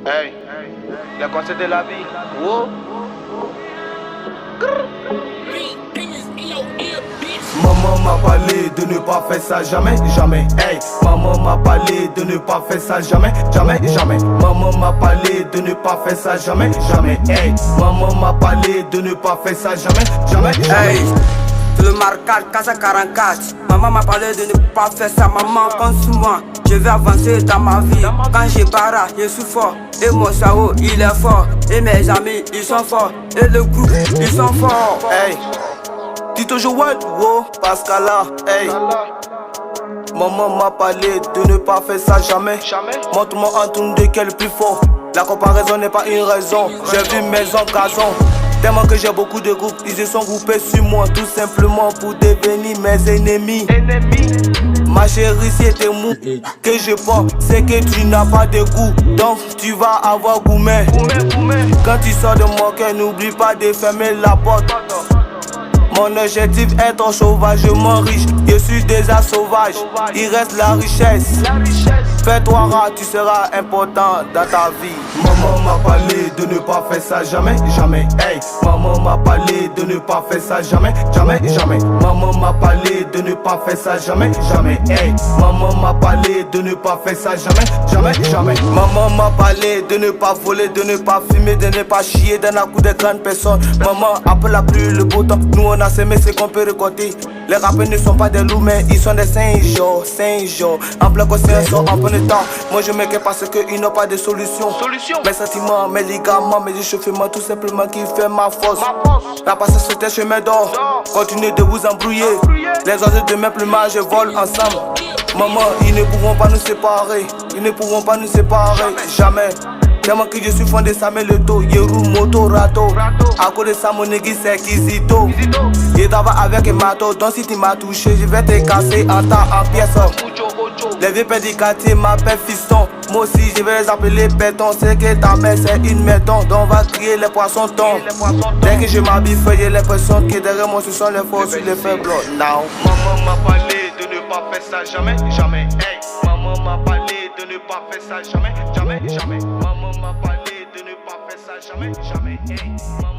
Hey, les conseils de la vie. Wow. Maman m'a parlé de ne pas faire ça jamais, jamais. Hey, maman m'a parlé de ne pas faire ça jamais, jamais, jamais. Maman m'a parlé de ne pas faire ça jamais, jamais. Hey, maman m'a parlé de ne pas faire ça jamais, jamais, jamais. Hey, le marquage, Casa 44. Maman m'a parlé de ne pas faire ça, maman pense sur moi. Je vais avancer dans ma vie. Quand j'ai para, je suis fort. Et mon cerveau, il est fort. Et mes amis, ils sont forts. Et le groupe, ils sont forts. Hey, Tito Joël, wow, Pascala, hey. Maman m'a parlé de ne pas faire ça jamais. Montre-moi en tourne de quel est le plus fort. La comparaison n'est pas une raison. J'ai vu mes occasions. Tellement que j'ai beaucoup de groupes, ils se sont groupés sur moi tout simplement pour devenir mes ennemis. Ma chérie, si t'es mou, que je pense, c'est que tu n'as pas de goût. Donc tu vas avoir gourmet. Quand tu sors de mon cœur, n'oublie pas de fermer la porte. Mon objectif est être sauvagement riche. Je suis déjà sauvage, il reste la richesse. Fais-toi rare, tu seras important dans ta vie. Maman m'a parlé de ne pas faire ça jamais, jamais. Hey, maman m'a parlé de ne pas faire ça jamais, jamais, jamais. Maman m'a parlé de ne pas faire ça jamais, jamais. Hey, maman m'a parlé de ne pas faire ça jamais, jamais, jamais. Maman m'a parlé de ne pas voler, de ne pas fumer, de ne pas chier dans la cour des grandes personnes. Maman, après la pluie, le beau temps, nous on a semé ce qu'on peut récolter. Les rappeurs ne sont pas des loups, mais ils sont des singes, singes. En plein conscience, en plein temps. Moi je m'inquiète parce qu'ils n'ont pas de solution. Mes sentiments, mes ligaments, mes échauffements, tout simplement qui fait ma force. La patience c'est un chemin d'or. Continuez de vous embrouiller. Les oiseaux de mes plumages volent ensemble. Maman, ils ne pourront pas nous séparer. Ils ne pourront pas nous séparer, jamais. Tellement que je suis fondé Samuel Leto, Yeru Moto Rato. À cause de ça mon négui c'est Kizito. Je travaille avec un marteau, donc si tu m'as touché, je vais te casser en tas en pièces. Les vieux pères du quartier m'appellent fiston. Moi aussi je vais les appeler béton. C'est que ta mère c'est une méthode, donc on va crier les poissons tombent. Dès que je m'habille, j'ai l'impression que derrière moi ce sont les forts sur les faibles. Now. Maman m'a parlé de ne pas faire ça jamais, jamais. Hey, maman m'a parlé de ne pas faire ça jamais, jamais, jamais. Maman m'a parlé de ne pas faire ça jamais, jamais. Hey.